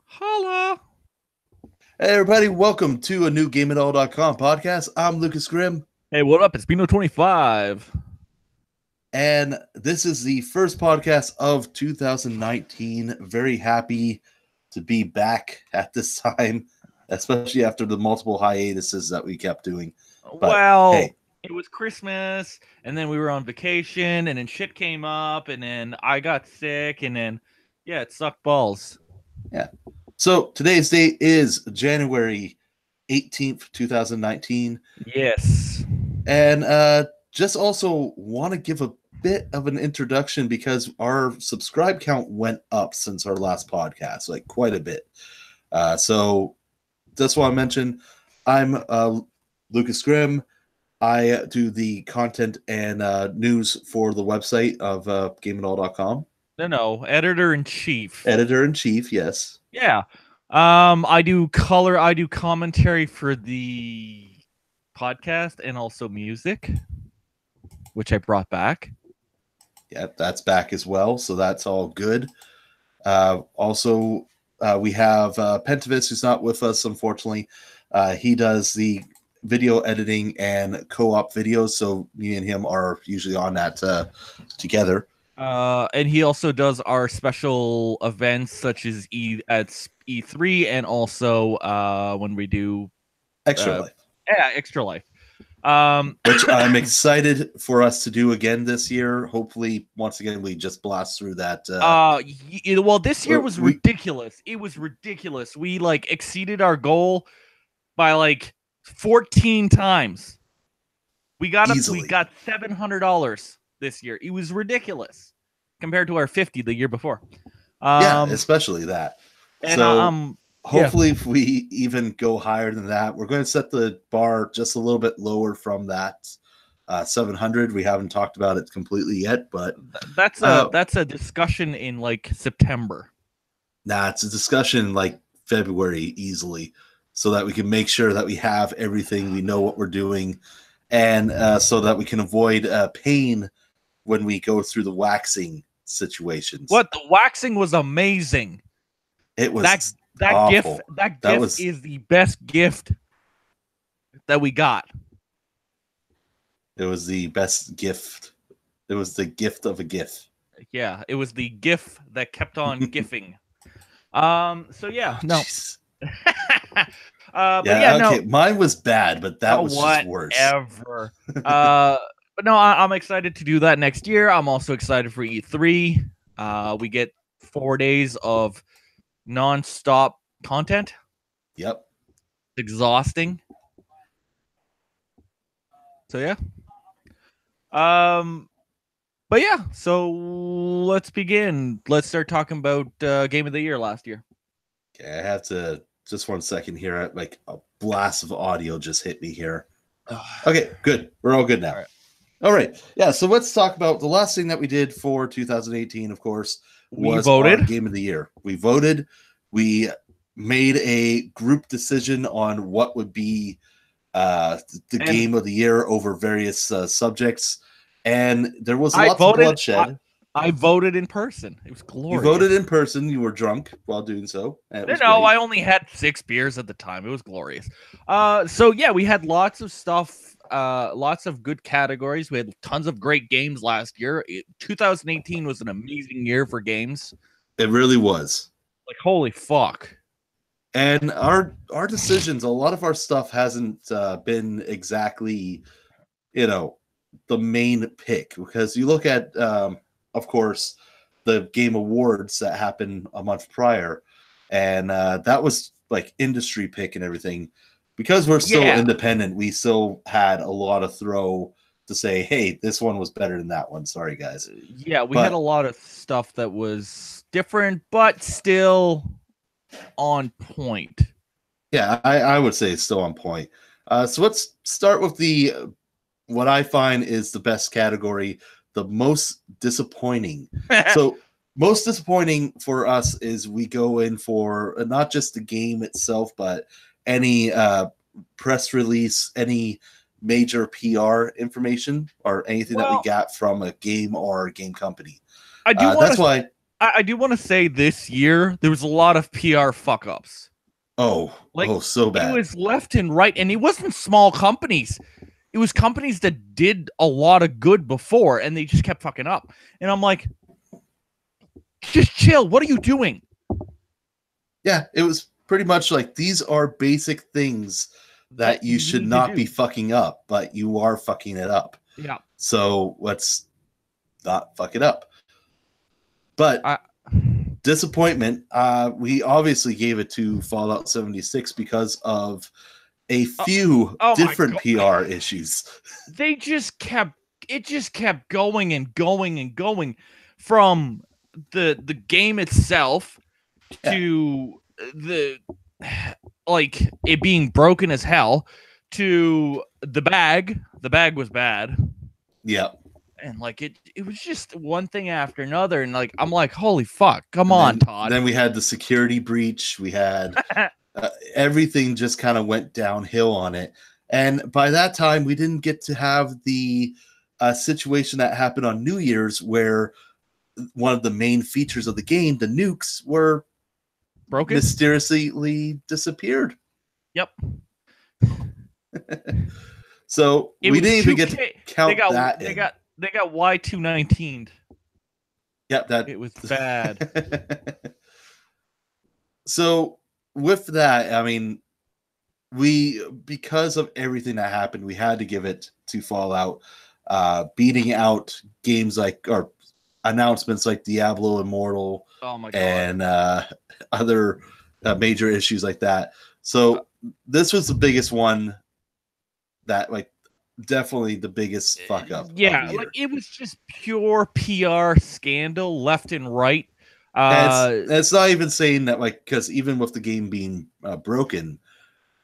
Holla! Hey everybody, welcome to a new GameItAll.com podcast. I'm Lucas Grimm. Hey, what up? It's Bino25. And this is the first podcast of 2019. Very happy to be back at this time, especially after the multiple hiatuses that we kept doing. But, hey, it was Christmas, and then we were on vacation, and then shit came up, and then I got sick, and then, yeah, it sucked balls. Yeah. So today's date is January 18th, 2019. Yes. And just also want to give a bit of an introduction because our subscribe count went up since our last podcast, like quite a bit. So just want to mention, I'm Lucas Grimm. I do the content and news for the website of GameItAll.com. No, editor-in-chief. Editor-in-chief, yes. Yeah. I do color, I do commentary for the podcast and also music, which I brought back. Yeah, that's back as well, so that's all good. Also, we have Pentavis, who's not with us, unfortunately. He does the video editing and co-op videos, so me and him are usually on that together. And he also does our special events such as E3 and also when we do Extra Life. Yeah, Extra Life. Which I'm excited for us to do again this year. Hopefully, once again, we just blast through that. Well, this year was ridiculous. It was ridiculous. We like exceeded our goal by like 14 times. We got $700 this year. It was ridiculous compared to our 50 the year before. Yeah, especially that. And so hopefully, if we even go higher than that, we're going to set the bar just a little bit lower from that 700. We haven't talked about it completely yet, but that's a discussion in like September. Nah, it's a discussion in like February easily, so that we can make sure that we have everything, we know what we're doing, and so that we can avoid pain when we go through the waxing situations. What? The waxing was amazing. It was that awful. gift. That gift is the best gift that we got. It was the best gift. It was the gift of a gift. Yeah, it was the gift that kept on gifting. So yeah, no. Okay. Mine was bad, but that was just worse. Whatever. But no, I'm excited to do that next year. I'm also excited for E3. We get 4 days of non-stop content. Yep. It's exhausting. So yeah. But yeah, so let's begin. Let's start talking about Game of the Year last year. Okay, I have to just 1 second here. Like a blast of audio just hit me here. Okay, good. We're all good now. All right. Yeah, so let's talk about the last thing that we did for 2018, of course, was our Game of the Year. We voted. We made a group decision on what would be the Game of the Year over various subjects. And there was lots of bloodshed. I voted in person. It was glorious. You voted in person. You were drunk while doing so. No, I only had 6 beers at the time. It was glorious. So yeah, we had lots of stuff. Lots of good categories. We had tons of great games last year. 2018 was an amazing year for games. It really was. Like, holy fuck. And our decisions, a lot of our stuff hasn't been exactly, the main pick. Because you look at, of course, the Game Awards that happened a month prior. And that was like industry pick and everything. Because we're still independent, we still had a lot of throw to say, hey, this one was better than that one. Sorry, guys. Yeah, we had a lot of stuff that was different, but still on point. Yeah, I would say it's still on point. So let's start with what I find is the best category, the most disappointing. So most disappointing for us is we go in for not just the game itself, but any press release, any major PR information, or anything that we got from a game or a game company. I do. That's why I do want to say this year there was a lot of PR fuck ups. So bad. It was left and right, and it wasn't small companies. It was companies that did a lot of good before, and they just kept fucking up. And I'm like, just chill. What are you doing? Yeah, it was pretty much like these are basic things that you should not be fucking up, but you are fucking it up. Yeah. So let's not fuck it up. But disappointment. We obviously gave it to Fallout 76 because of a few different PR issues. It just kept going and going and going from the game itself to the it being broken as hell to the bag. The bag was bad. Yeah. And it was just one thing after another, and I'm like, holy fuck, come on, Todd. Then we had the security breach. We had everything just kind of went downhill on it, and by that time, we didn't get to have the situation that happened on New Year's, where one of the main features of the game, the nukes, were broken, mysteriously disappeared. Yep. So we didn't even get to count that. They got Y219'd. Yep, it was bad. So with that, I mean, because of everything that happened, we had to give it to Fallout, beating out games or announcements like Diablo Immortal, and other major issues like that. So this was the biggest one that definitely the biggest fuck up. Yeah, it was just pure PR scandal left and right. It's not even saying that because even with the game being broken,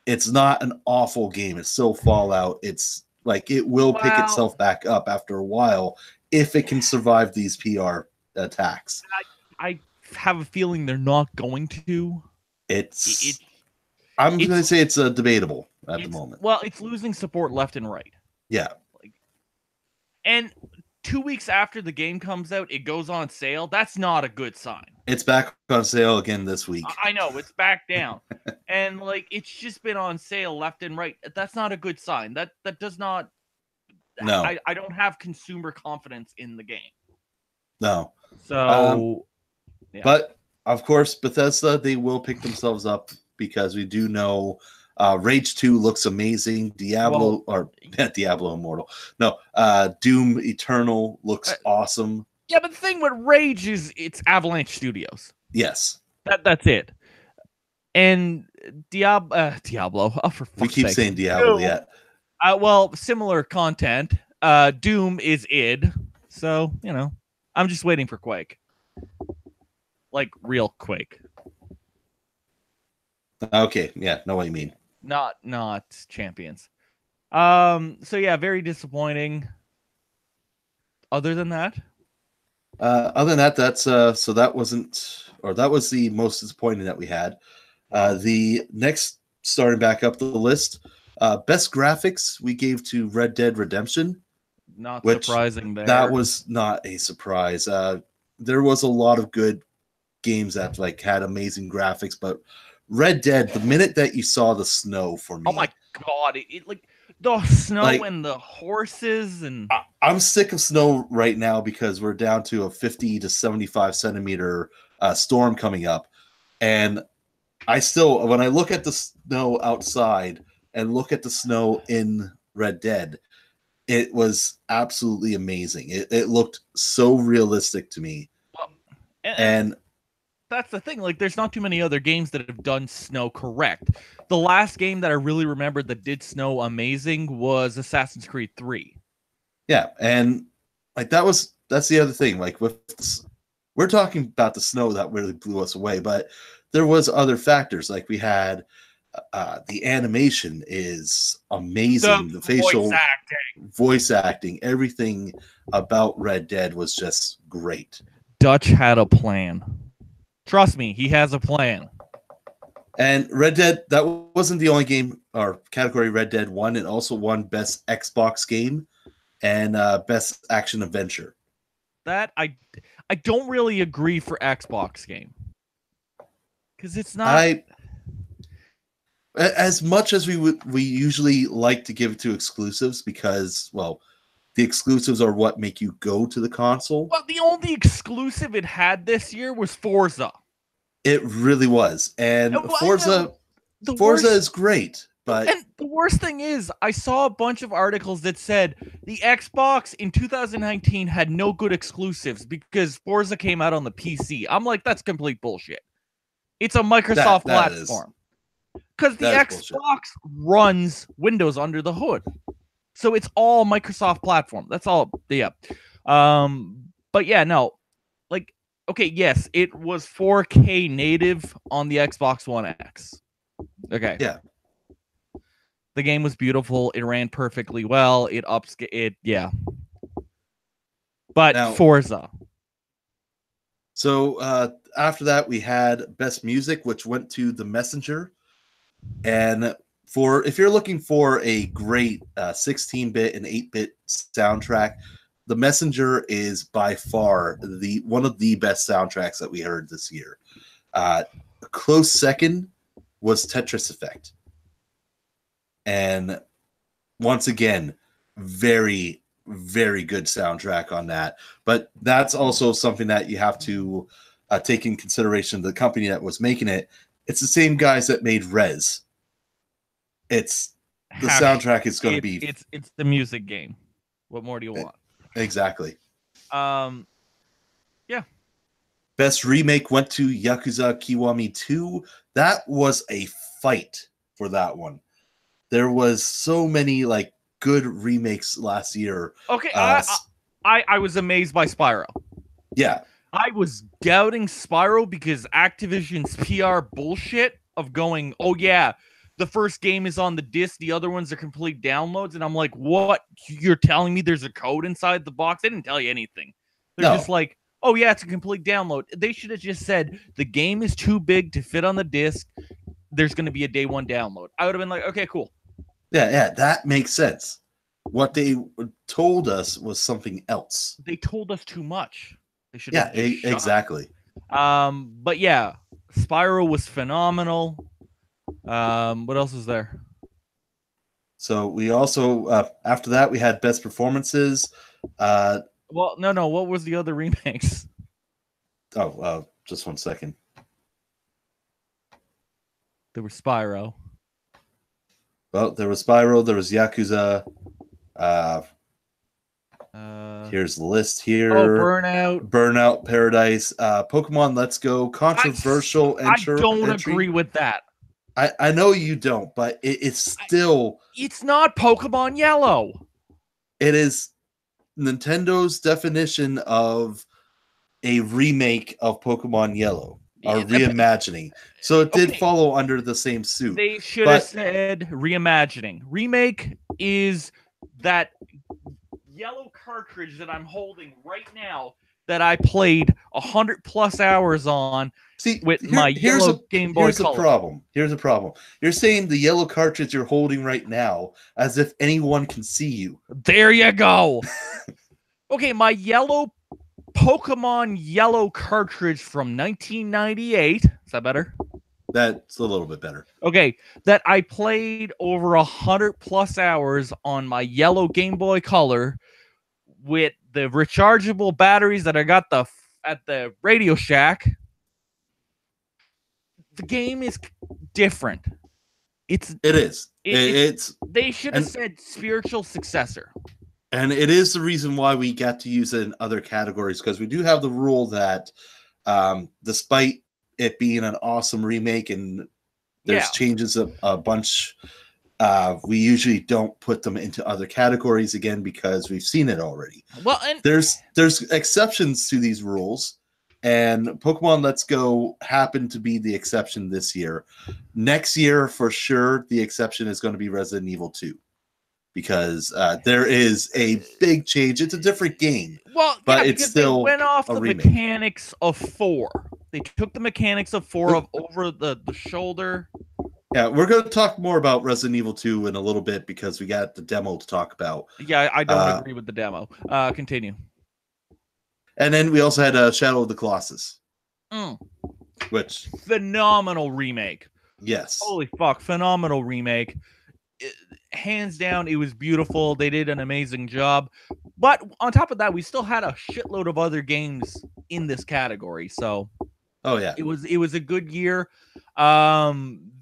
it's not an awful game. It's still Fallout. It's it will pick itself back up after a while if it can survive these PR attacks. I have a feeling they're not going to. I'm going to say it's debatable at the moment. Well, it's losing support left and right. Yeah. And 2 weeks after the game comes out, it goes on sale. That's not a good sign. It's back on sale again this week. I know, it's back down. And it's just been on sale left and right. That's not a good sign. That does not. No. I don't have consumer confidence in the game. No. So yeah. But of course, Bethesda, they will pick themselves up because we do know Rage 2 looks amazing. Diablo Immortal. No, Doom Eternal looks awesome. Yeah, but the thing with Rage is it's Avalanche Studios. Yes. That's it. And Diablo. Oh, for fuck's sake. We keep saying Diablo, yeah. Well, similar content. Doom is id. So, I'm just waiting for Quake. Real Quake. Okay, yeah, know what you mean. Not Champions. So yeah, very disappointing. Other than that, that's so that was the most disappointing that we had. The next, starting back up the list, best graphics we gave to Red Dead Redemption. Not surprising there. That was not a surprise. There was a lot of good games that had amazing graphics, but Red Dead, the minute that you saw the snow for me. Oh my god, the snow and the horses and I'm sick of snow right now because we're down to a 50 to 75 centimeter storm coming up. And I still, when I look at the snow outside and look at the snow in Red Dead, it was absolutely amazing. It looked so realistic to me. And that's the thing. There's not too many other games that have done snow correct. The last game that I really remembered that did snow amazing was Assassin's Creed 3. Yeah, and that's the other thing. We're talking about the snow that really blew us away, but there was other factors. We had the animation is amazing. The facial voice acting, everything about Red Dead was just great. Dutch had a plan. Trust me, he has a plan. And Red Dead, that wasn't the only game or category Red Dead won. It also won Best Xbox Game and Best Action Adventure. That I I don't really agree for Xbox game. Because it's not... As much as we usually like to give it to exclusives because, well, the exclusives are what make you go to the console. Well, the only exclusive it had this year was Forza. It really was. And Forza is great. But and the worst thing is, I saw a bunch of articles that said the Xbox in 2019 had no good exclusives because Forza came out on the PC. I'm like, that's complete bullshit. It's a Microsoft platform. Because the Xbox runs Windows under the hood. So it's all Microsoft platform. That's all. Yeah. But yeah, no. Like, okay, yes, it was 4K native on the Xbox One X. Okay. Yeah. The game was beautiful. It ran perfectly well. Yeah. But now, Forza. So after that, we had Best Music, which went to The Messenger. And if you're looking for a great 16-bit and 8-bit soundtrack, The Messenger is by far one of the best soundtracks that we heard this year. A close second was Tetris Effect. And once again, very, very good soundtrack on that. But that's also something that you have to take in consideration. The company that was making it, it's the same guys that made Rez. The soundtrack is going to be... It's the music game. What more do you want? Exactly. Yeah. Best remake went to Yakuza Kiwami 2. That was a fight for that one. There was so many good remakes last year. Okay, I was amazed by Spyro. Yeah. I was doubting Spyro because Activision's PR bullshit of going, oh yeah, the first game is on the disc, the other ones are complete downloads, and I'm like, what? You're telling me there's a code inside the box? They didn't tell you anything. They're just like, oh yeah, it's a complete download. They should have just said the game is too big to fit on the disc. There's going to be a day one download. I would have been like, okay, cool. Yeah, that makes sense. What they told us was something else. They told us too much. They should. Yeah, exactly. But yeah, Spyro was phenomenal. What else is there? So we also after that we had best performances. Well, no. What was the other remakes? Oh, just 1 second. There was Spyro. Well, there was Spyro. There was Yakuza. Here's the list here. Oh, Burnout Paradise. Pokemon Let's Go. Controversial entry. I don't agree with that. I know you don't, but it's still... It's not Pokemon Yellow. It is Nintendo's definition of a remake of Pokemon Yellow. A reimagining. So it did follow under the same suit. They should have said reimagining. Remake is that yellow cartridge that I'm holding right now that I played 100+ hours on with my yellow Game Boy Color. Here's a problem. You're saying the yellow cartridge you're holding right now as if anyone can see you. There you go. Okay, my yellow Pokemon Yellow cartridge from 1998. Is that better? That's a little bit better. Okay, that I played over 100+ hours on my yellow Game Boy Color with the rechargeable batteries that I got at the Radio Shack. The game is different. It is. They should have said spiritual successor. And it is the reason why we got to use it in other categories, because we do have the rule that despite it being an awesome remake and there's changes a bunch, we usually don't put them into other categories again because we've seen it already. Well, and there's exceptions to these rules, and Pokemon Let's Go happened to be the exception this year. Next year, for sure, the exception is going to be Resident Evil 2. Because there is a big change. It's a different game. Well, but it's still they went off the remake. mechanics of 4. They took the mechanics of 4 of over the shoulder. Yeah, we're going to talk more about Resident Evil 2 in a little bit because we got the demo to talk about. Yeah, I don't agree with the demo. Continue. And then we also had Shadow of the Colossus, which phenomenal remake. Yes. Holy fuck, phenomenal remake. Hands down, it was beautiful. They did an amazing job. But on top of that, we still had a shitload of other games in this category. So, it was a good year.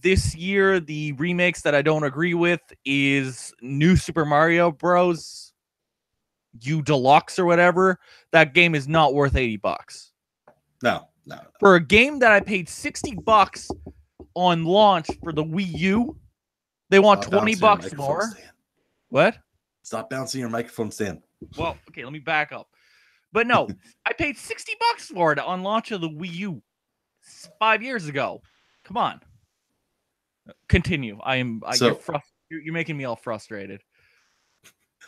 This year, the remakes that I don't agree with is New Super Mario Bros. U Deluxe or whatever. That game is not worth $80. No. For a game that I paid $60 on launch for the Wii U, they want $20 more. Stand. What? Stop bouncing your microphone stand. Well, okay, let me back up. But no, I paid $60 for it on launch of the Wii U 5 years ago. Come on. Continue. You're making me all frustrated.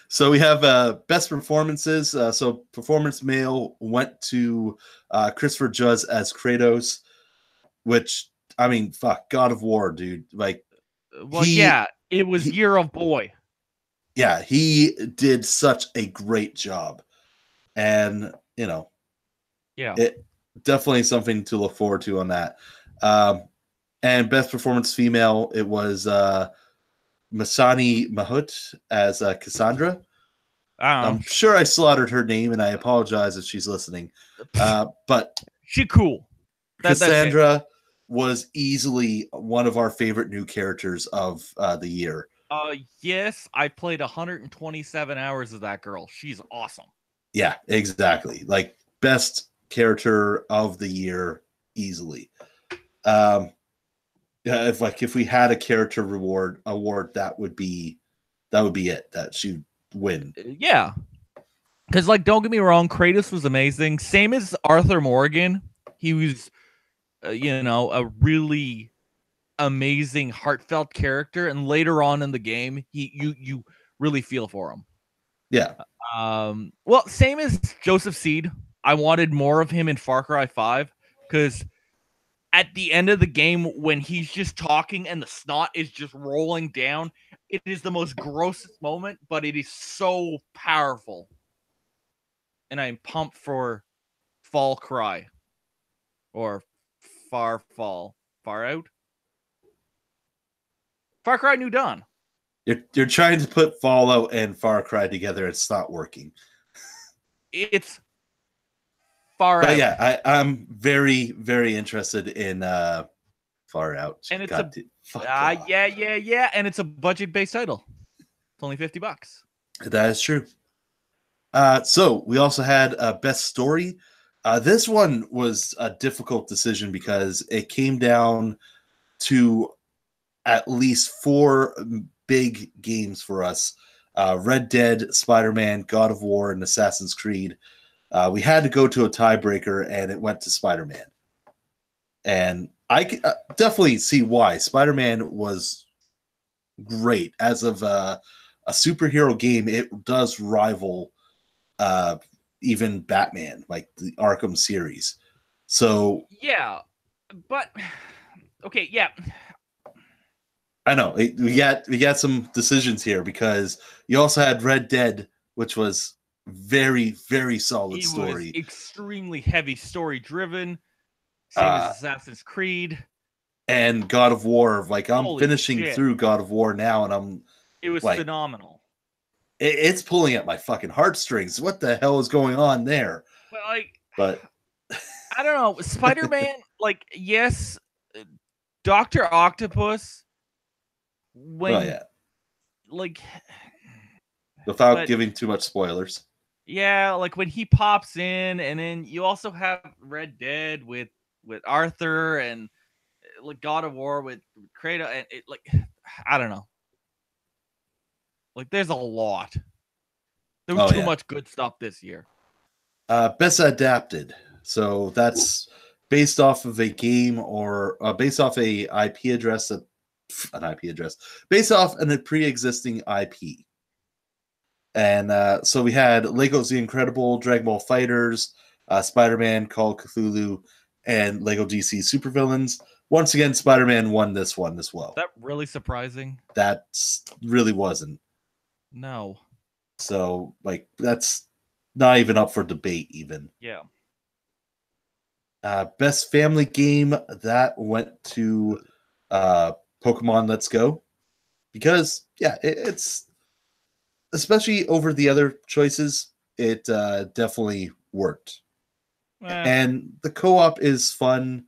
So we have best performances. So performance male went to Christopher Judge as Kratos, which, I mean, fuck, God of War, dude. Like, it was Year of Boy. Yeah, he did such a great job. And, it definitely something to look forward to on that. And best performance female, it was Masani Mahut as Cassandra. I'm sure I slaughtered her name, and I apologize if she's listening. But she cool. Cassandra was easily one of our favorite new characters of the year. Yes, I played 127 hours of that girl. She's awesome. Yeah, exactly. Like, best character of the year easily. If we had a character award, that would be it. That she'd win. Yeah, because don't get me wrong, Kratos was amazing. Same as Arthur Morgan. He was, a really amazing, heartfelt character, and later on in the game, you really feel for him. Yeah. Well, same as Joseph Seed. I wanted more of him in Far Cry 5 because at the end of the game, when he's just talking and the snot is just rolling down, it is the most grossest moment, but it is so powerful. And I'm pumped for Fall Cry. Or Far Out? Far Cry New Dawn. You're trying to put Fallout and Far Cry together. It's not working. It's Far Out. Yeah, I'm very, very interested in Far Out. And it's and it's a budget-based title. It's only $50. That is true. So we also had Best Story. This one was a difficult decision because it came down to at least 4 big games for us. Red Dead, Spider-Man, God of War, and Assassin's Creed. We had to go to a tiebreaker, and it went to Spider-Man. And I can definitely see why. Spider-Man was great. As of a superhero game, it does rival even Batman, like the Arkham series. So yeah, but okay, yeah. I know we got some decisions here because you also had Red Dead, which was very, very solid story. Was extremely heavy story driven. Same as Assassin's Creed. And God of War. Like, I'm finishing through God of War now, and it was phenomenal. It's pulling at my fucking heartstrings. What the hell is going on there? But I don't know. Spider-Man, yes, Dr. Octopus. Without giving too much spoilers. Yeah, when he pops in, and then you also have Red Dead with Arthur, and God of War with Kratos, and I don't know. There's a lot. There was too much good stuff this year. Best Adapted. So that's based off of a game or based off a IP address, based off a pre-existing IP. And so we had Lego's The Incredible, Dragon Ball Fighters, Spider-Man, Call of Cthulhu, and Lego DC Supervillains. Once again, Spider-Man won this one as well. Is that really surprising? That really wasn't. No. So, that's not even up for debate even. Yeah. Best family game, that went to Pokemon Let's Go. Because, yeah, it's, especially over the other choices, it definitely worked. And the co-op is fun.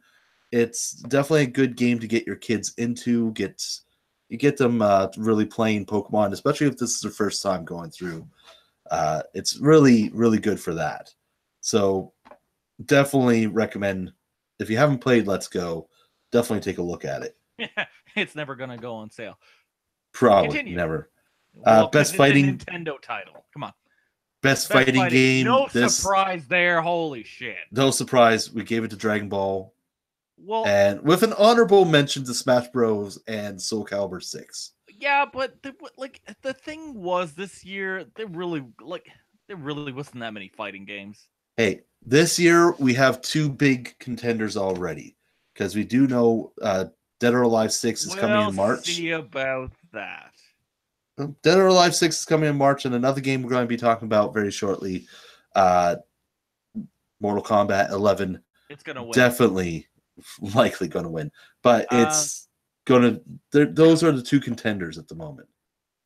It's definitely a good game to get your kids into. You get them really playing Pokemon, especially if this is their first time going through. It's really, really good for that. So definitely recommend, if you haven't played Let's Go, definitely take a look at it. It's never going to go on sale. Probably never. Well, best fighting Nintendo title. Come on. Best fighting game. No surprise there. Holy shit. No surprise. We gave it to Dragon Ball. Well, and with an honorable mention to Smash Bros. And Soul Calibur 6. Yeah, but the thing was this year there really wasn't that many fighting games. Hey, this year we have 2 big contenders already, because we do know Dead or Alive 6 is coming in March. We'll see about that. Dead or Alive 6 is coming in March, and another game we're going to be talking about very shortly, Mortal Kombat 11. It's going to win. Definitely, likely going to win. But it's going to... Those are the 2 contenders at the moment.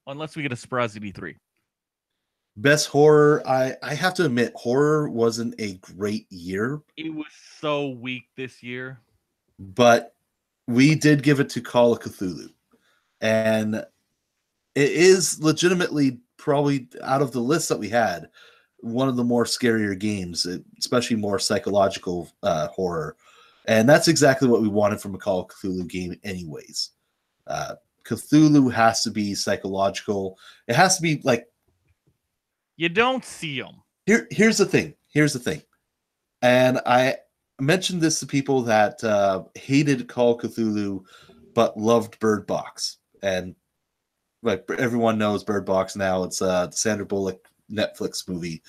Unless we get a surprise E3. Best horror, I have to admit, horror wasn't a great year. It was so weak this year. But we did give it to Call of Cthulhu. And it is legitimately, probably out of the list that we had, one of the more scarier games, especially more psychological horror. And that's exactly what we wanted from a Call of Cthulhu game anyways. Cthulhu has to be psychological. It has to be like... You don't see them. Here's the thing. And I mentioned this to people that hated Call of Cthulhu but loved Bird Box. And like everyone knows Bird Box now. It's the Sandra Bullock Netflix movie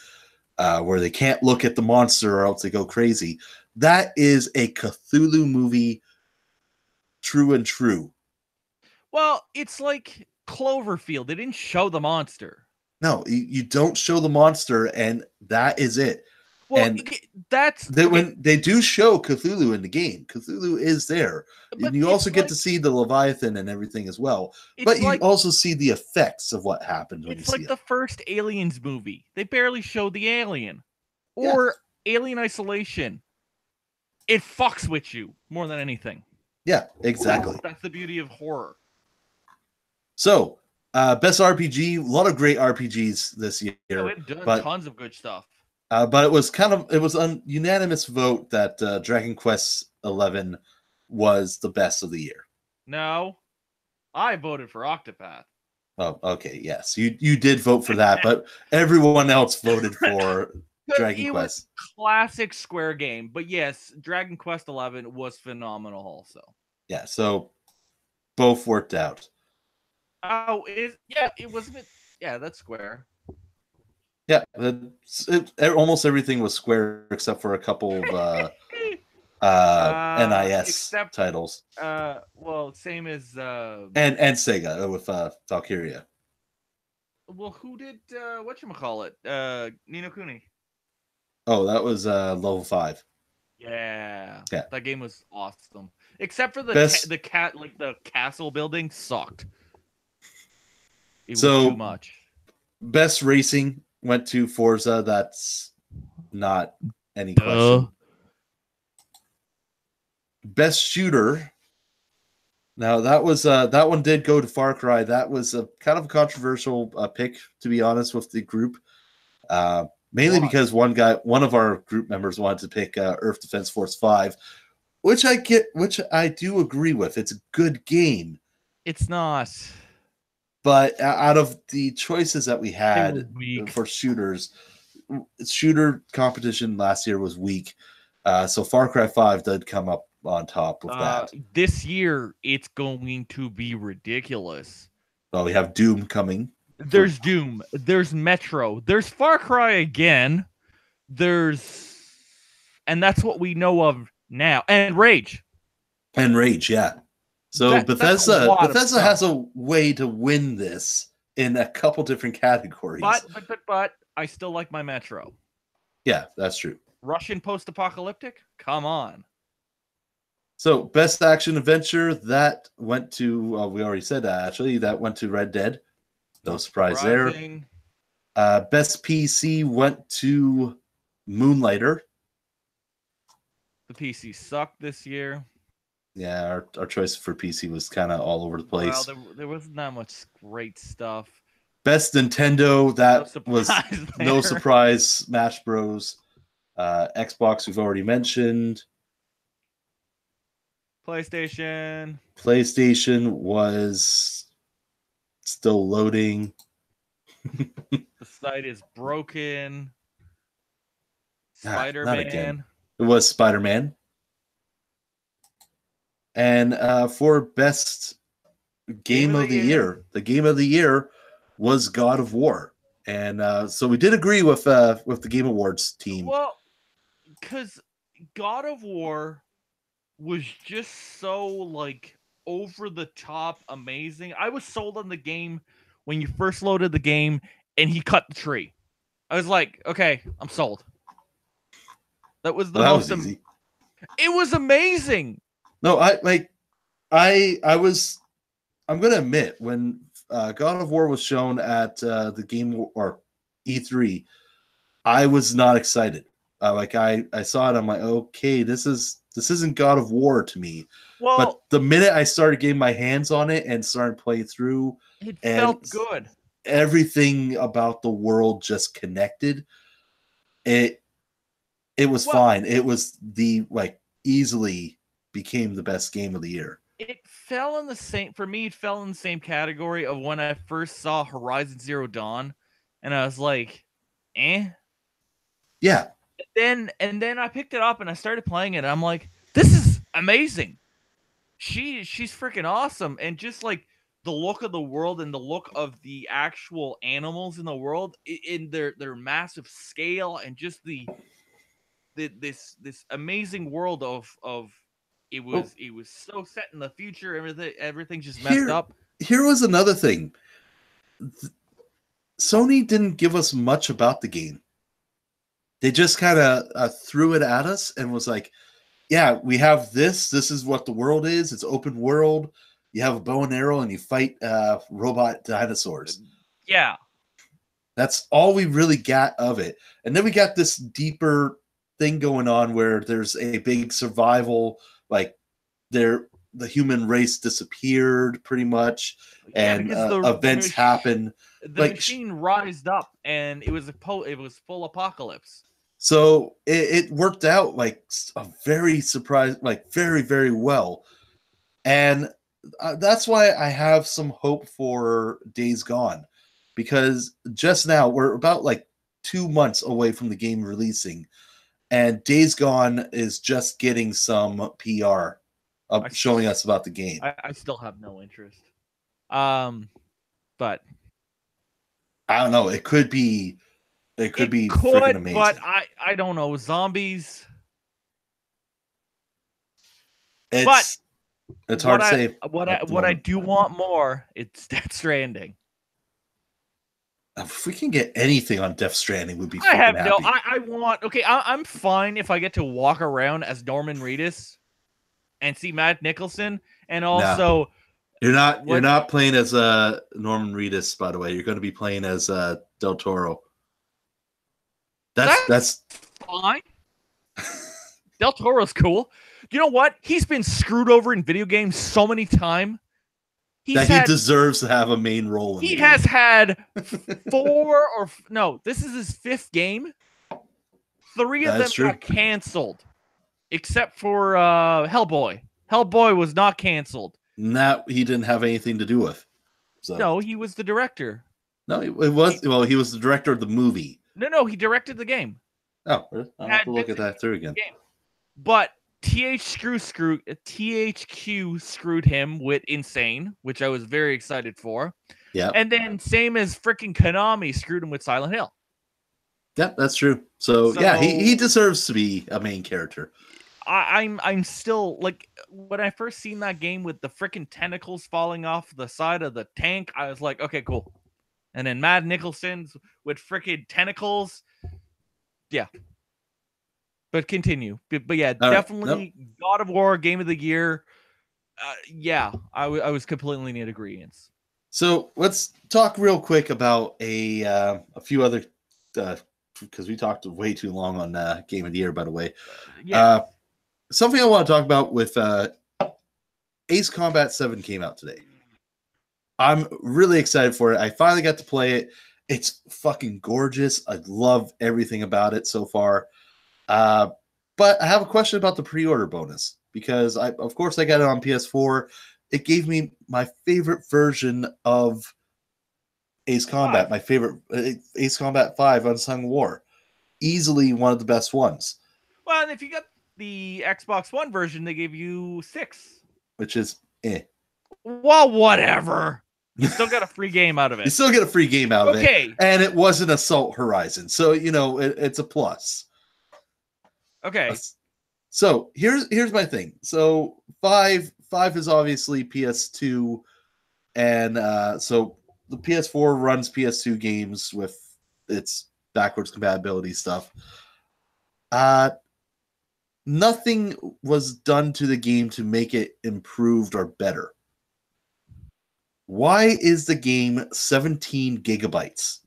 where they can't look at the monster or else they go crazy. That is a Cthulhu movie, true and true. Well, it's like Cloverfield. They didn't show the monster. No, you don't show the monster, and that is it. Well, and when they do show Cthulhu in the game, Cthulhu is there. And you also get to see the Leviathan and everything as well. But you also see the effects of what happened when you see it. It's like the first Aliens movie. They barely showed the alien. Or Alien Isolation. It fucks with you more than anything. Yeah, exactly. That's the beauty of horror. So, best RPG, a lot of great RPGs this year. Tons of good stuff. But it was a unanimous vote that Dragon Quest XI was the best of the year. No, I voted for Octopath. Oh, okay, yes, you did vote for that, but everyone else voted for Dragon Quest. Classic Square game, but yes, Dragon Quest XI was phenomenal also. Yeah, so both worked out. Oh, it was. Yeah, that's Square. Yeah, almost everything was Square except for a couple of NIS titles. Well, same as and Sega with Valkyria. Well, who did whatchamacallit? Ni no Kuni. Oh, that was level 5. Yeah, that game was awesome. Except for the castle building sucked. It was too much. Best racing went to Forza. That's not any question. Best shooter. Now that was that one did go to Far Cry. That was a kind of a controversial pick, to be honest, with the group. Mainly because one of our group members wanted to pick Earth Defense Force 5, which I do agree with. It's a good game. It's not. But out of the choices that we had for shooters, shooter competition last year was weak. So Far Cry 5 did come up on top with that. This year, it's going to be ridiculous. Well, we have Doom coming. There's Doom. There's Metro. There's Far Cry again. And that's what we know of now. And Rage. Yeah. So Bethesda has a way to win this in a couple different categories. But I still like my Metro. Yeah, that's true. Russian post-apocalyptic? Come on. So, best action adventure, that went to, we already said that, actually. That went to Red Dead. No surprise there. Best PC went to Moonlighter. The PC sucked this year. Yeah, our choice for PC was kind of all over the place. Well, there wasn't that much great stuff. Best Nintendo, that was no surprise. Smash Bros. Xbox, we've already mentioned. PlayStation was still loading. The site is broken. Spider-Man. It was Spider-Man. And for best game of the year, the game of the year was God of War. And so we did agree with the Game Awards team. Well, because God of War was just so like over the top amazing. I was sold on the game when you first loaded the game and he cut the tree. I was like, okay, I'm sold. That was the most easy. It was amazing. No, I'm gonna admit, when God of War was shown at the Game or E3, I was not excited. I saw it, I'm like, okay, this isn't God of War to me. Well, but the minute I started getting my hands on it and started playing through, it felt good. Everything about the world just connected. It was fine. It was easily became the best game of the year. It fell in the same, for me, it fell in the same category of when I first saw Horizon Zero Dawn, and I was like, eh. Yeah. And then I picked it up and I started playing it, and I'm like, this is amazing. She's freaking awesome. And just like the look of the world and the look of the actual animals in the world in their massive scale, and just this amazing world of it was so set in the future. Everything just messed up. Here was another thing. Sony didn't give us much about the game. They just kind of threw it at us and was like, yeah, we have this. This is what the world is. It's open world. You have a bow and arrow and you fight robot dinosaurs. Yeah. That's all we really got of it. And then we got this deeper thing going on where there's a big survival, like the human race disappeared pretty much, and events happen. The machine rised up, and it was full apocalypse. So it worked out like a very surprise, like very, very well. And that's why I have some hope for Days Gone, because just now we're about like 2 months away from the game releasing, and Days Gone is just getting some PR showing us about the game. I still have no interest. But I don't know. It could be freaking amazing. But I don't know. Zombies. It's hard to say. What I do want more, it's Death Stranding. If we can get anything on Death Stranding, would be. I'm fine if I get to walk around as Norman Reedus and see Matt Nicholson, and also. You're not playing as Norman Reedus, by the way. You're going to be playing as Del Toro. That's fine. Del Toro's cool. You know what? He's been screwed over in video games so many times. He deserves to have a main role in He has had this is his 5th game. 3 of them got canceled. Except for Hellboy. Hellboy was not canceled. That he didn't have anything to do with. So. No, he was the director. No, he was the director of the movie. No, he directed the game. Oh, I'll have to look at that through again. But THQ screwed him with Insane, which I was very excited for. Yeah. And then same as freaking Konami screwed him with Silent Hill. Yeah, that's true. So yeah, he deserves to be a main character. I'm still like, when I first seen that game with the freaking tentacles falling off the side of the tank, I was like, okay, cool. And then Matt Nicholson's with freaking tentacles. Yeah. But continue. But yeah, definitely God of War, Game of the Year. Yeah, I was completely in agreement. So let's talk real quick about a few other, because we talked way too long on Game of the Year, by the way. Something I want to talk about with Ace Combat 7 came out today. I'm really excited for it. I finally got to play it. It's fucking gorgeous. I love everything about it so far. But I have a question about the pre-order bonus, because of course I got it on PS4. It gave me my favorite version of Ace Combat, my favorite Ace Combat 5 Unsung War. Easily one of the best ones. Well, and if you got the Xbox One version, they gave you 6. Which is Well, whatever. You still got a free game out of it. You still get a free game out of it. And it wasn't Assault Horizon. So, it's a plus. Okay. So here's my thing. So 5 is obviously PS2, and so the PS4 runs PS2 games with its backwards compatibility stuff. Nothing was done to the game to make it improved or better. Why is the game 17 gigabytes?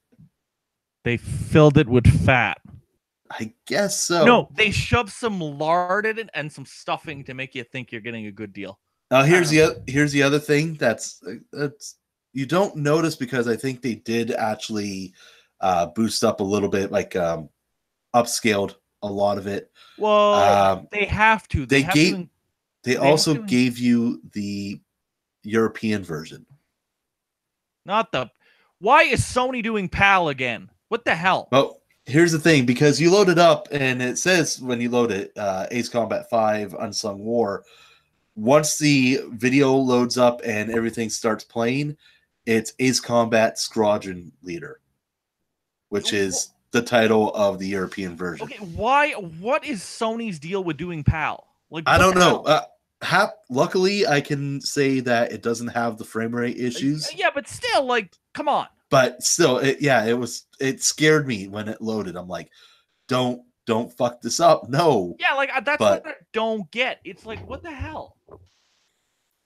They filled it with fat. I guess so. No, they shoved some lard in it and some stuffing to make you think you're getting a good deal. Here's the other thing that's you don't notice, because I think they did actually boost up a little bit, like upscaled a lot of it. Well, they have to. They also gave you the European version. Why is Sony doing PAL again? What the hell? Well, here's the thing, because you load it up and it says when you load it, Ace Combat 5 Unsung War. Once the video loads up and everything starts playing, it's Ace Combat Squadron Leader, which is the title of the European version. Okay, why? What is Sony's deal with doing PAL? Like, I don't know. Luckily, I can say that it doesn't have the frame rate issues. Yeah, but still, like, come on. But still, it scared me when it loaded. I'm like, don't fuck this up. No. Yeah, like that's what I don't get. It's like, what the hell?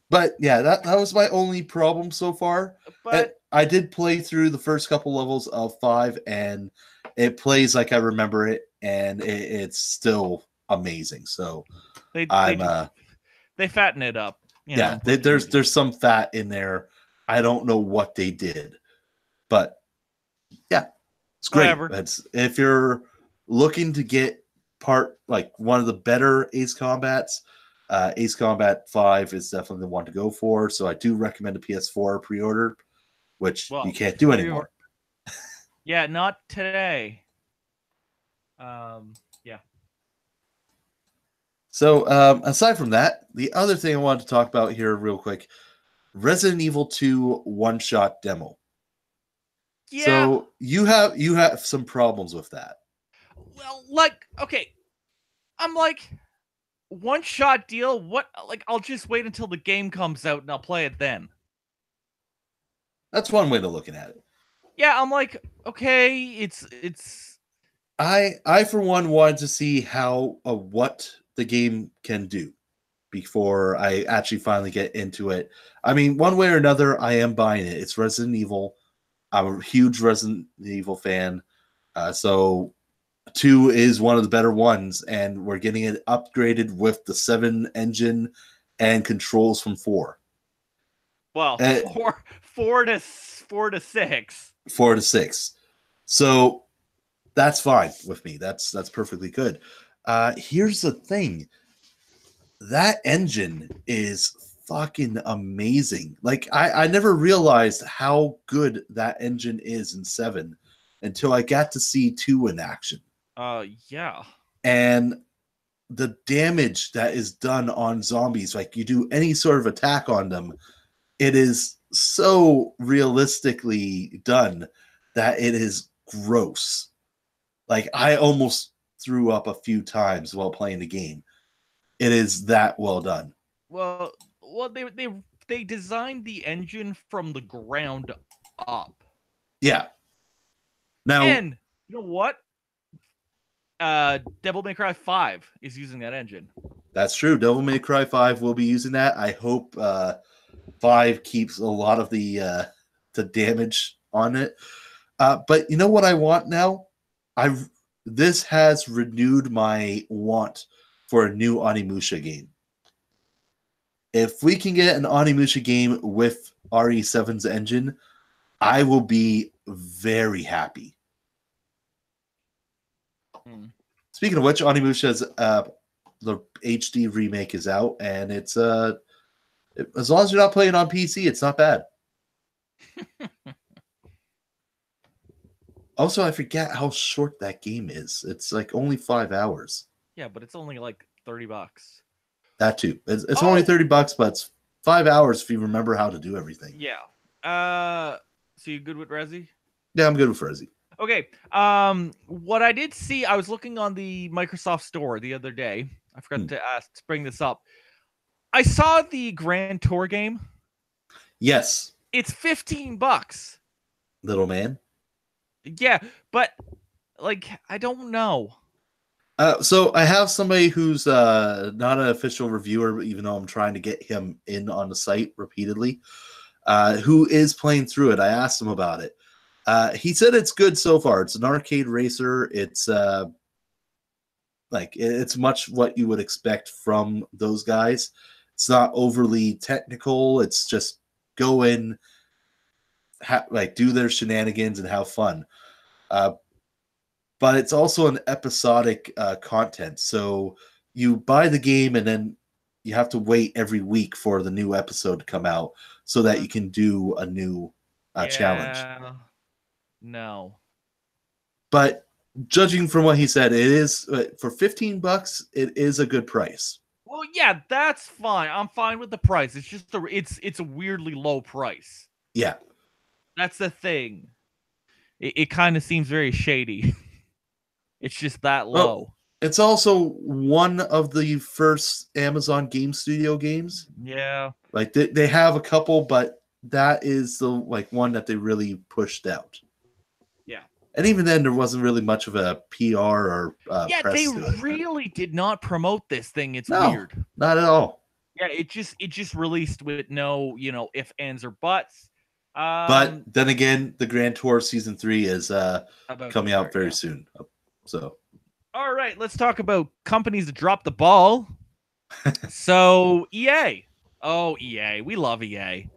But yeah, that was my only problem so far. But I did play through the first couple levels of 5, and it plays like I remember it, and it's still amazing. So they fatten it up. There's some fat in there. I don't know what they did, but yeah, it's great. If you're looking to get one of the better Ace Combats, Ace Combat 5 is definitely the one to go for. So I do recommend a PS4 pre-order, which you can't do anymore. Yeah, not today. Yeah. So aside from that, the other thing I wanted to talk about here real quick, Resident Evil 2 one-shot demo. Yeah. So you have some problems with that. Well, okay. I'm like, one-shot deal? What? Like, I'll just wait until the game comes out and I'll play it then. That's one way to look at it. Yeah, I'm like, okay, it's. I for one wanted to see what the game can do before I actually finally get into it. I mean, one way or another, I am buying it. It's Resident Evil. I'm a huge Resident Evil fan. So 2 is one of the better ones, and we're getting it upgraded with the 7 engine and controls from 4. Well, 4 to 6. 4 to 6. So that's fine with me. That's perfectly good. Here's the thing. That engine is fucking amazing. Like, I never realized how good that engine is in 7 until I got to see 2 in action. Yeah. And the damage that is done on zombies, like you do any sort of attack on them, it is so realistically done that it is gross. Like, I almost threw up a few times while playing the game. It is that well done. Well, they designed the engine from the ground up. Yeah. Now, and you know what? Devil May Cry 5 is using that engine. That's true. Devil May Cry 5 will be using that. I hope 5 keeps a lot of the damage on it. But you know what I want now? This has renewed my want for a new Onimusha game. If we can get an Onimusha game with RE7's engine, I will be very happy. Speaking of which, Onimusha's the HD remake is out, and it's as long as you're not playing on PC, it's not bad. Also, I forget how short that game is. It's like only 5 hours. Yeah, but it's only like $30. That too. It's only $30, but it's 5 hours if you remember how to do everything. Yeah. So you good with Resi? Yeah, I'm good with Resi. Okay. What I did see, I was looking on the Microsoft Store the other day. I forgot to bring this up. I saw the Grand Tour game. Yes. It's $15. Little man. Yeah, but like I don't know. So I have somebody who's not an official reviewer, even though I'm trying to get him in on the site repeatedly, who is playing through it. I asked him about it. He said it's good so far. It's an arcade racer. It's it's much what you would expect from those guys. It's not overly technical. It's just go in, do their shenanigans and have fun. But it's also an episodic content. So you buy the game and then you have to wait every week for the new episode to come out so that you can do a new challenge. No. But judging from what he said, it is for $15. It is a good price. Well, yeah, that's fine. I'm fine with the price. It's just it's a weirdly low price. Yeah, that's the thing. It kind of seems very shady. It's just that low. Well, it's also one of the first Amazon Game Studio games. Yeah, like they have a couple, but that is the one that they really pushed out. Yeah. And even then, there wasn't really much of a PR or press they really did not promote this thing. It's weird. Not at all. Yeah, it just released with no, ifs, ands, or buts. But then again, the Grand Tour Season 3 is coming out very soon. So, all right, let's talk about companies that dropped the ball. So EA. Oh, EA. We love EA.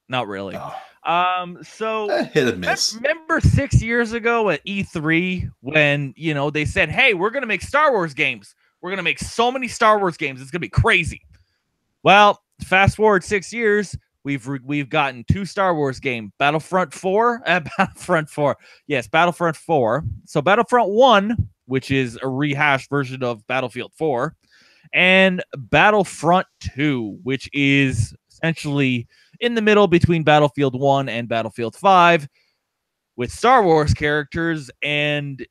Not really. Oh. So hit and miss. Remember 6 years ago at E3 when, they said, hey, we're going to make Star Wars games. We're going to make so many Star Wars games. It's going to be crazy. Well, fast forward 6 years, we've gotten 2 Star Wars games, Battlefront 4. Yes, Battlefront 4. So Battlefront 1, which is a rehashed version of Battlefield 4, and Battlefront 2, which is essentially in the middle between Battlefield 1 and Battlefield 5 with Star Wars characters and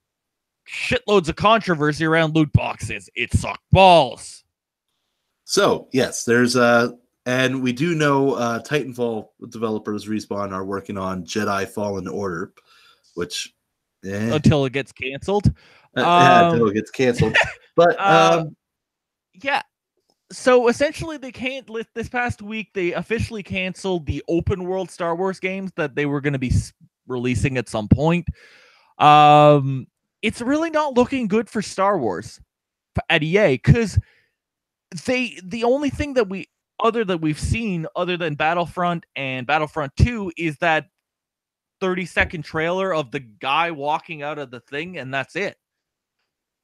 shitloads of controversy around loot boxes. It sucked balls. So, yes, there's and we do know Titanfall developers Respawn are working on Jedi Fallen Order, which until it gets canceled. Until it gets canceled. But yeah. So essentially, they can't. This past week, they officially canceled the open world Star Wars games that they were going to be releasing at some point. It's really not looking good for Star Wars at EA because the only thing that we've seen other than Battlefront and Battlefront 2 is that 30-second trailer of the guy walking out of the thing, and that's it.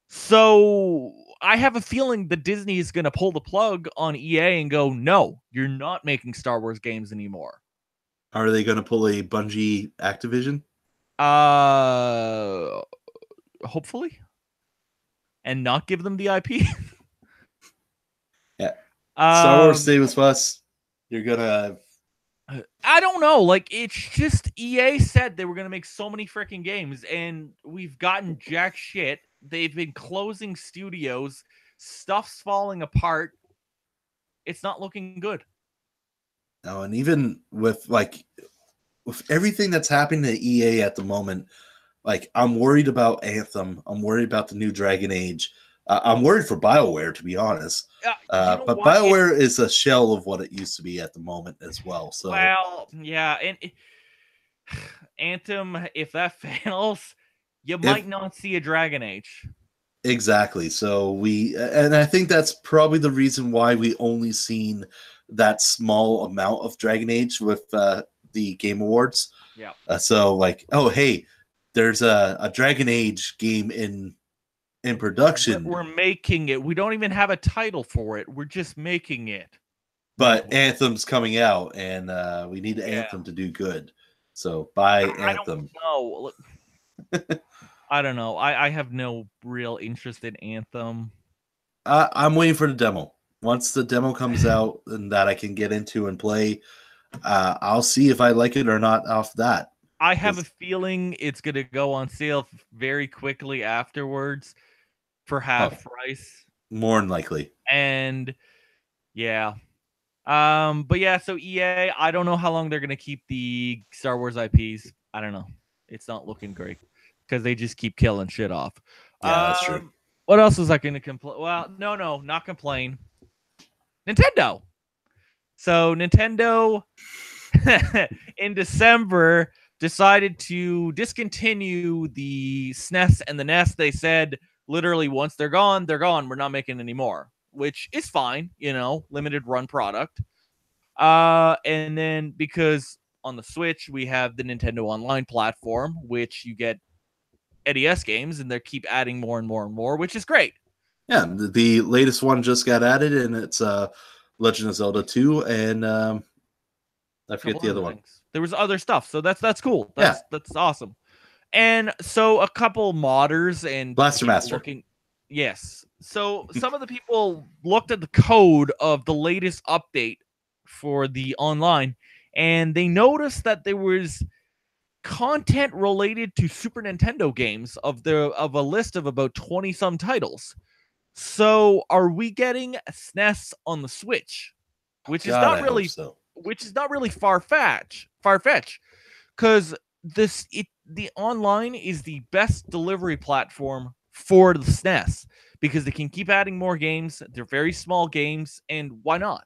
So I have a feeling that Disney is going to pull the plug on EA and go, no, you're not making Star Wars games anymore. Are they going to pull a Bungie Activision? Hopefully. And not give them the IP. Yeah. Star Wars stay with us. You're going to... I don't know. It's just EA said they were going to make so many freaking games, and we've gotten jack shit. They've been closing studios. Stuff's falling apart. It's not looking good. No, and even with with everything that's happening to EA at the moment, like I'm worried about Anthem. I'm worried about the new Dragon Age. I'm worried for BioWare, to be honest. But what? BioWare is a shell of what it used to be at the moment as well. So, well, yeah, and Anthem, if that fails, you might not see a Dragon Age. Exactly. So and I think that's probably the reason why we only seen that small amount of Dragon Age with the Game Awards. Yeah. So like, oh hey, there's a Dragon Age game in production. We're making it. We don't even have a title for it. We're just making it. But Anthem's coming out, and we need Anthem to do good. So buy Anthem. I don't know. I have no real interest in Anthem. I'm waiting for the demo. Once the demo comes out and that I can get into and play, I'll see if I like it or not off that. I have a feeling it's going to go on sale very quickly afterwards for half price. More than likely. And yeah. But yeah, so EA, I don't know how long they're going to keep the Star Wars IPs. I don't know. It's not looking great because they just keep killing shit off. Yeah, that's true. What else was I going to complain? Well, no, not complain. Nintendo. So Nintendo in December decided to discontinue the SNES and the NES. They said literally once they're gone, they're gone. We're not making any more, which is fine, limited run product. And then because on the Switch, we have the Nintendo Online platform, which you get NES games, and they keep adding more and more and more, which is great. Yeah, the latest one just got added, and it's Legend of Zelda 2, and I forget the other one. There was other stuff, so that's cool. That's awesome. And so a couple modders and Blaster Master. Yes. So some of the people looked at the code of the latest update for the online, and they noticed that there was content related to Super Nintendo games of a list of about 20 some titles. So are we getting SNES on the Switch? Which is not really far-fetched, because the online is the best delivery platform for the SNES because they can keep adding more games. They're very small games, and why not?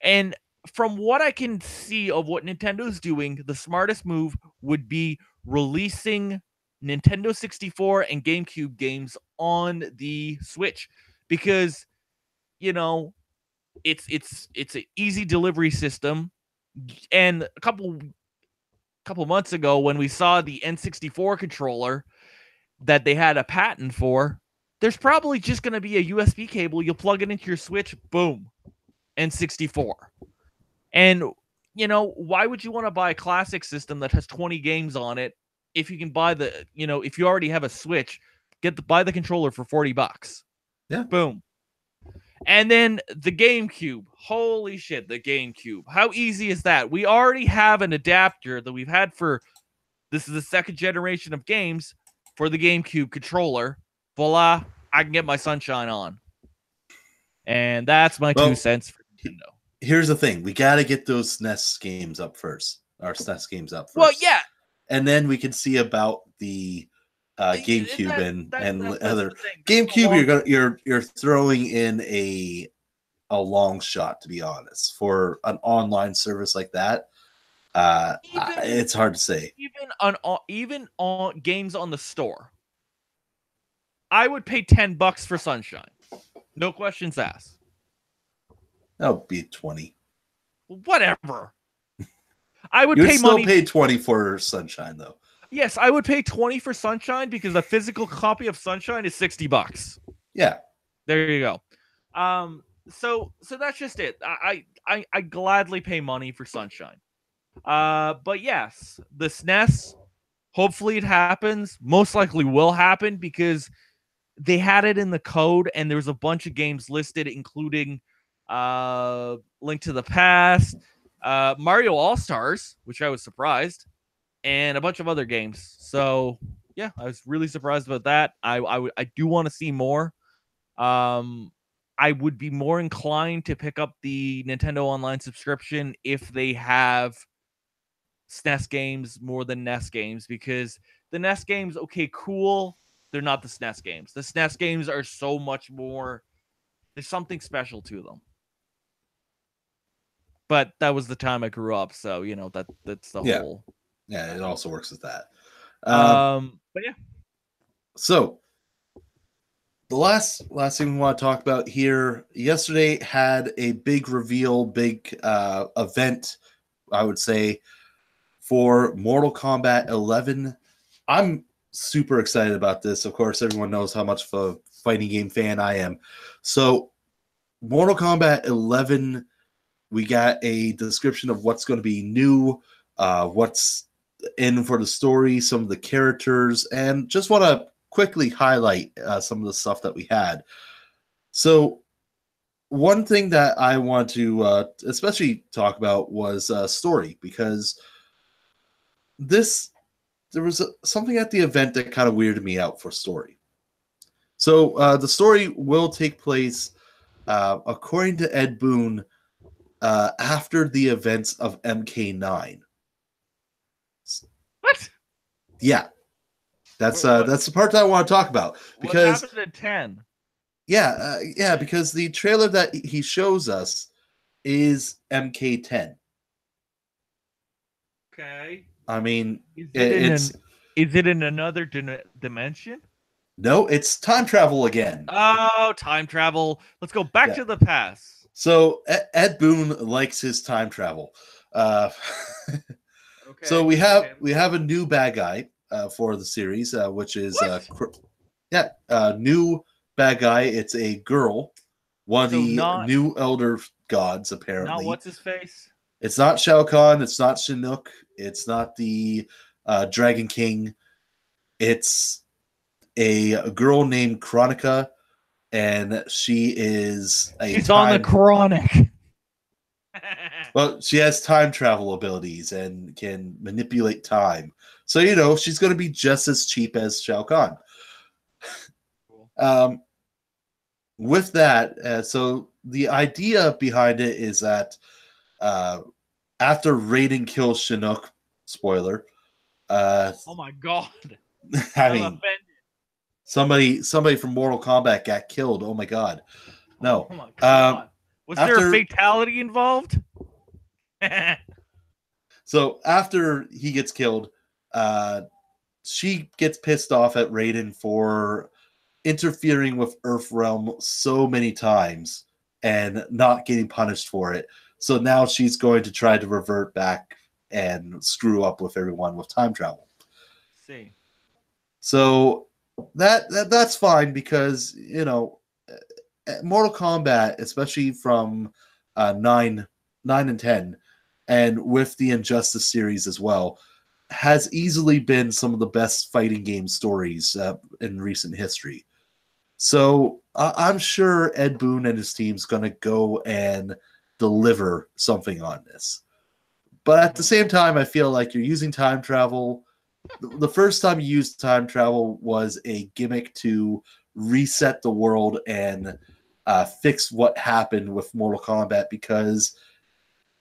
And from what I can see of what Nintendo's doing, the smartest move would be releasing Nintendo 64 and GameCube games on the Switch because, it's an easy delivery system. And a couple months ago when we saw the N64 controller that they had a patent for, there's probably just going to be a USB cable. You'll plug it into your Switch, boom, N64. And, why would you want to buy a classic system that has 20 games on it if you can buy if you already have a Switch, buy the controller for $40? Yeah. Boom. And then the GameCube. Holy shit, the GameCube. How easy is that? We already have an adapter that we've had this is the second generation of games for the GameCube controller. Voila, I can get my Sunshine on. And that's my 2 cents for Nintendo. Here's the thing. We got to get those SNES games up first. Our SNES games up first. Well, yeah. And then we can see about the GameCube and other GameCube. You're throwing in a long shot, to be honest, for an online service like that. It's hard to say. Even on games on the store, I would pay $10 for Sunshine. No questions asked. That would be 20. Whatever. I would pay 20 for Sunshine, though. Yes, I would pay 20 for Sunshine because a physical copy of Sunshine is $60. Yeah. There you go. So that's just it. I gladly pay money for Sunshine. But yes, the SNES, hopefully it happens. Most likely will happen because they had it in the code and there was a bunch of games listed, including Link to the Past, Mario All-Stars, which I was surprised, and a bunch of other games. So yeah, I was really surprised about that. I do want to see more. I would be more inclined to pick up the Nintendo Online subscription if they have SNES games more than NES games, because the NES games, okay, cool, they're not the SNES games. The SNES games are so much more. There's something special to them. But that was the time I grew up, so that's the whole. Yeah, it also works with that. But yeah. So the last thing we want to talk about here. Yesterday had a big reveal, big event, I would say, for Mortal Kombat 11. I'm super excited about this. Of course, everyone knows how much of a fighting game fan I am. So Mortal Kombat 11, we got a description of what's going to be new, what's in for the story, some of the characters, and just want to quickly highlight some of the stuff that we had. So one thing that I want to especially talk about was story, because there was something at the event that kind of weirded me out for story. So the story will take place, according to Ed Boon, after the events of MK9. What? Yeah, that's the part that I want to talk about, because what happened at 10? Yeah, because the trailer that he shows us is MK10. Okay. I mean, is it in another dimension? No, it's time travel again. Oh, time travel. Let's go back to the past. So Ed Boon likes his time travel. So we have a new bad guy for the series, which is new bad guy. It's a girl, one of the new elder gods, apparently. Not what's his face? It's not Shao Kahn. It's not Chinook. It's not the Dragon King. It's a girl named Chronica, and she is She's on the Chronic. Well, she has time travel abilities and can manipulate time. So, she's going to be just as cheap as Shao Kahn. Cool. With that, so the idea behind it is that after Raiden kills Chinook, spoiler. Oh my god! I mean, offended. Somebody from Mortal Kombat got killed. Oh my god! No. Oh my god! Was there a fatality involved? So after he gets killed, she gets pissed off at Raiden for interfering with Earthrealm so many times and not getting punished for it. So now she's going to try to revert back and screw up with everyone with time travel. See. So that's fine, because Mortal Kombat, especially from 9 and 10, and with the Injustice series as well, has easily been some of the best fighting game stories in recent history. So I'm sure Ed Boon and his team's going to go and deliver something on this. But at the same time, I feel like you're using time travel. The first time you used time travel was a gimmick to reset the world and fix what happened with Mortal Kombat, because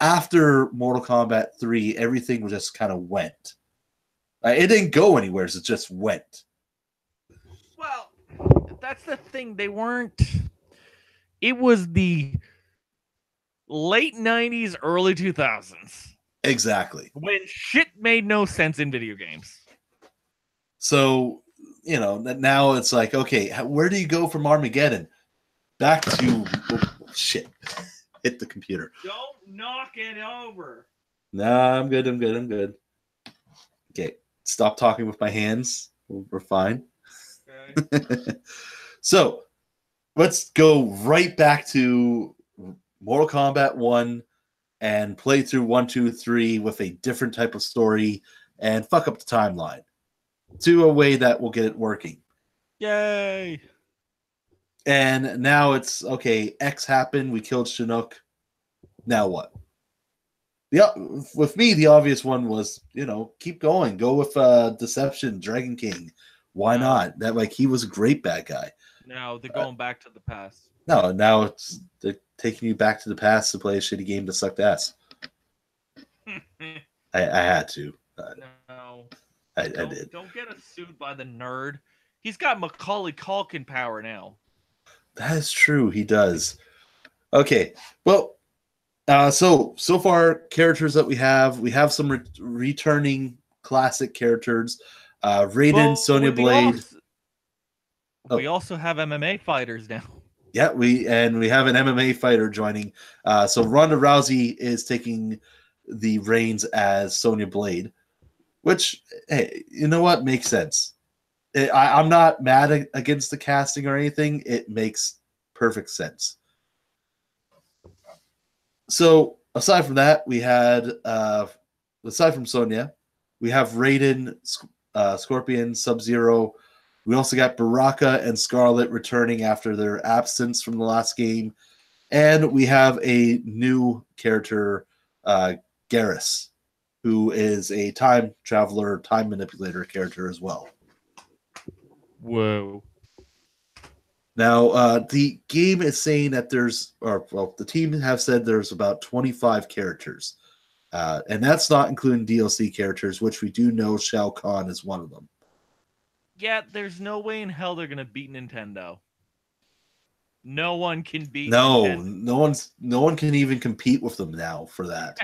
after Mortal Kombat 3, everything just kind of went. It didn't go anywhere, so it just went. Well, that's the thing. They weren't... It was the late 90s, early 2000s. Exactly. When shit made no sense in video games. So, now it's like, okay, where do you go from Armageddon? Back to... Oh, shit. Hit the computer. Don't knock it over. Nah, I'm good. Okay, stop talking with my hands. We're fine. Okay. So, let's go right back to Mortal Kombat 1 and play through 1, 2, 3 with a different type of story and fuck up the timeline to a way that will get it working. Yay! And now it's, okay, X happened, we killed Chinook. Now what? With me, the obvious one was, keep going. Go with Deception, Dragon King. Why not? That, he was a great bad guy. Now they're going back to the past. No, now they're taking you back to the past to play a shitty game that sucked ass. I had to. No. I did. Don't get us sued by the nerd. He's got Macaulay Culkin power now. That is true. He does. Okay. Well, so far characters that we have some returning classic characters. Raiden, Sonya Blade. We also have MMA fighters now. Yeah, we have an MMA fighter joining. So Ronda Rousey is taking the reins as Sonya Blade, which, hey, you know what, makes sense. I'm not mad against the casting or anything. It makes perfect sense. So aside from that, we had aside from Sonya, we have Raiden, Scorpion, Sub-Zero. We also got Baraka and Scarlet returning after their absence from the last game. And we have a new character, Garrus, who is a time traveler, time manipulator character as well. Whoa. Now, the game is saying that the team have said there's about 25 characters. And that's not including DLC characters, which we do know Shao Kahn is one of them. Yeah, there's no way in hell they're gonna beat Nintendo. No one can beat Nintendo. No one can even compete with them now for that.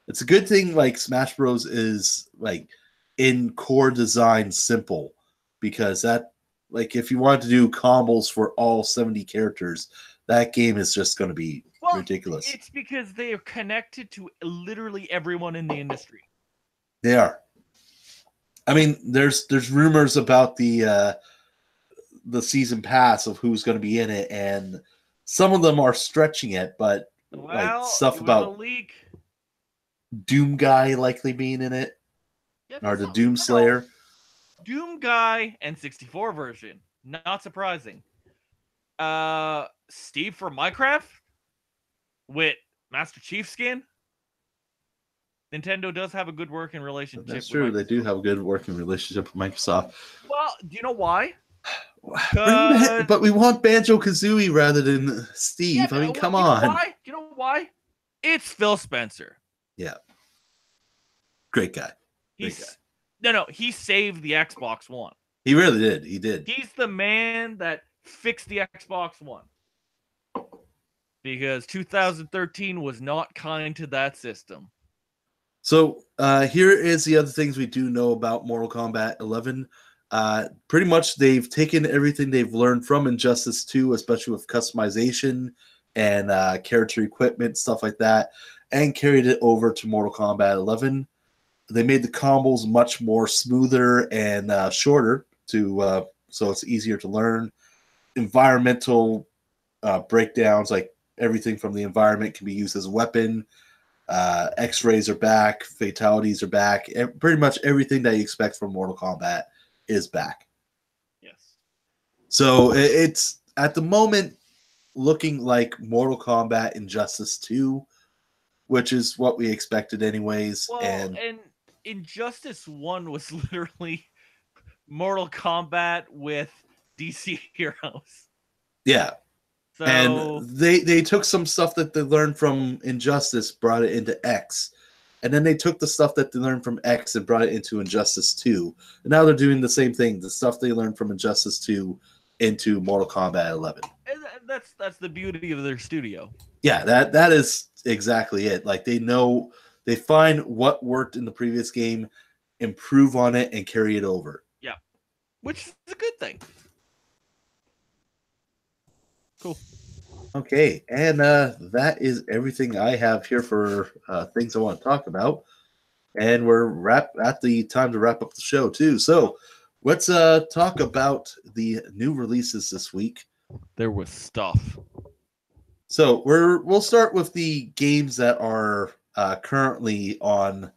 It's a good thing like Smash Bros is like in core design simple, because that, like, if you wanted to do combos for all 70 characters, that game is just going to be ridiculous. It's because they are connected to literally everyone in the industry. They are. I mean, there's rumors about the season pass of who's going to be in it, and some of them are stretching it, but like stuff about leak. Doom Guy likely being in it, or the Doom Slayer. Doom Guy N64 version, not surprising. Steve from Minecraft with Master Chief skin. Nintendo does have a good working relationship. That's true. They do have a good working relationship with Microsoft. Well, do you know why? But we want Banjo-Kazooie rather than Steve. Yeah, I mean, come on. Do you know why? It's Phil Spencer. Yeah. Great guy. No, he saved the Xbox One. He really did. He did. He's the man that fixed the Xbox One. Because 2013 was not kind to that system. So here is the other things we do know about Mortal Kombat 11. Pretty much they've taken everything they've learned from Injustice 2, especially with customization and character equipment, stuff like that, and carried it over to Mortal Kombat 11. They made the combos much more smoother and shorter, so it's easier to learn. Environmental breakdowns, like everything from the environment can be used as a weapon. X-rays are back, fatalities are back. Pretty much everything that you expect from Mortal Kombat is back. Yes. So it's at the moment looking like Mortal Kombat Injustice 2, which is what we expected anyways. Well, and Injustice 1 was literally Mortal Kombat with DC heroes. Yeah. So, and they took some stuff that they learned from Injustice, brought it into X. And then they took the stuff that they learned from X and brought it into Injustice 2. And now they're doing the same thing, the stuff they learned from Injustice 2 into Mortal Kombat 11. And that's the beauty of their studio. Yeah, that is exactly it. Like, they find what worked in the previous game, improve on it, and carry it over. Yeah. Which is a good thing. Cool. Okay, and that is everything I have here for things I want to talk about. And we're at the time to wrap up the show, too. So let's talk about the new releases this week. There was stuff. So we'll start with the games that are currently on,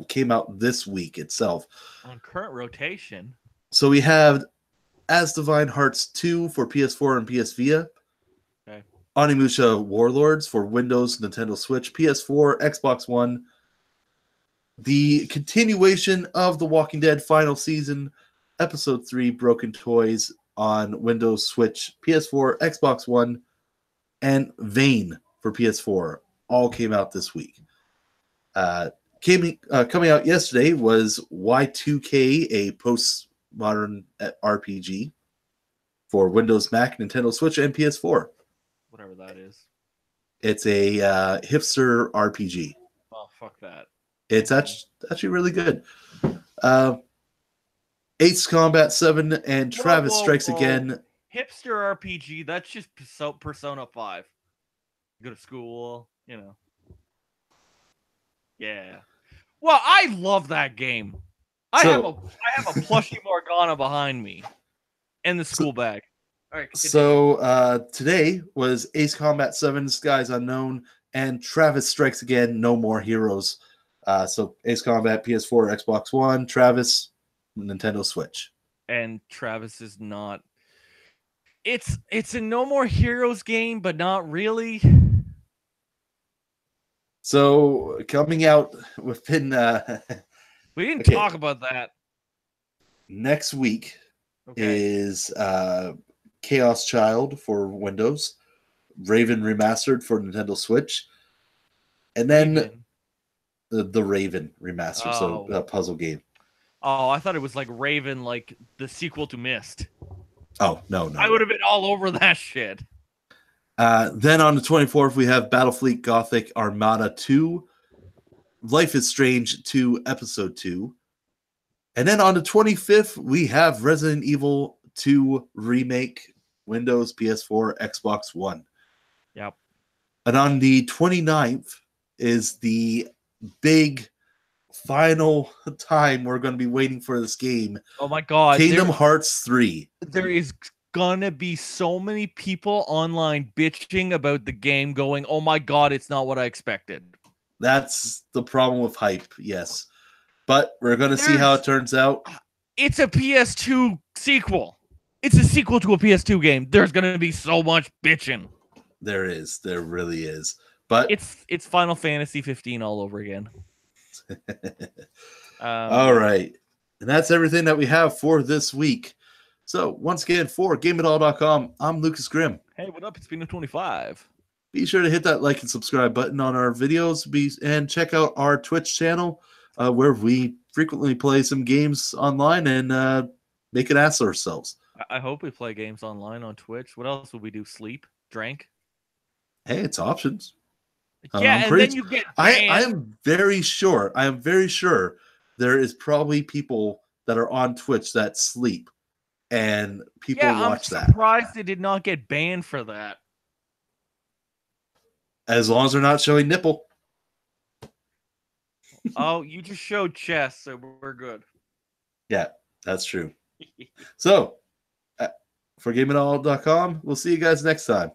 came out this week itself. On current rotation. So we have As Divine Hearts 2 for PS4 and PS Vita. Okay. Onimusha Warlords for Windows, Nintendo Switch, PS4, Xbox One. The continuation of The Walking Dead final season, Episode 3, Broken Toys on Windows, Switch, PS4, Xbox One, and Vane for PS4 all came out this week. coming out yesterday was Y2K, a postmodern RPG for Windows, Mac, Nintendo Switch, and PS4. Whatever that is. It's a hipster RPG. Oh, fuck that. It's actually really good. Ace Combat 7 and Travis Strikes Again. Hipster RPG, that's just Persona 5. Go to school, Yeah. Well, I love that game. I have a plushie Morgana behind me and the school bag. All right. So today was Ace Combat 7 Skies Unknown and Travis Strikes Again No More Heroes. So Ace Combat PS4, Xbox One, Travis Nintendo Switch. And Travis is not. It's a No More Heroes game, but not really. So coming out within we didn't talk about that. Next week is Chaos Child for Windows, Raven Remastered for Nintendo Switch, and then the Raven Remastered, so a puzzle game. Oh, I thought it was like Raven, like the sequel to Myst. Oh, no. I would have been all over that shit. Then on the 24th, we have Battlefleet Gothic Armada 2, Life is Strange 2, Episode 2. And then on the 25th, we have Resident Evil 2 Remake, Windows, PS4, Xbox One. Yep. And on the 29th is the big final time we're going to be waiting for this game. Oh my god. Kingdom Hearts 3. There is gonna be so many people online bitching about the game going, oh my god, it's not what I expected. That's the problem with hype, yes. But we're going to see how it turns out. It's a PS2 sequel. It's a sequel to a PS2 game. There's going to be so much bitching. There is. There really is. But it's Final Fantasy 15 all over again. All right. And that's everything that we have for this week. So once again, for GameItAll.com, I'm Lucas Grimm. Hey, what up? It's Pino 25. Be sure to hit that like and subscribe button on our videos and check out our Twitch channel where we frequently play some games online and make an ass of ourselves. I hope we play games online on Twitch. What else would we do? Sleep? Drink? Hey, it's options. Yeah, and then you get banned. I am very sure there is probably people that are on Twitch that sleep and people watch that. I'm surprised they did not get banned for that. As long as they're not showing nipple. Oh, you just showed chest, so we're good. Yeah, that's true. So, for GameItAll.com, we'll see you guys next time.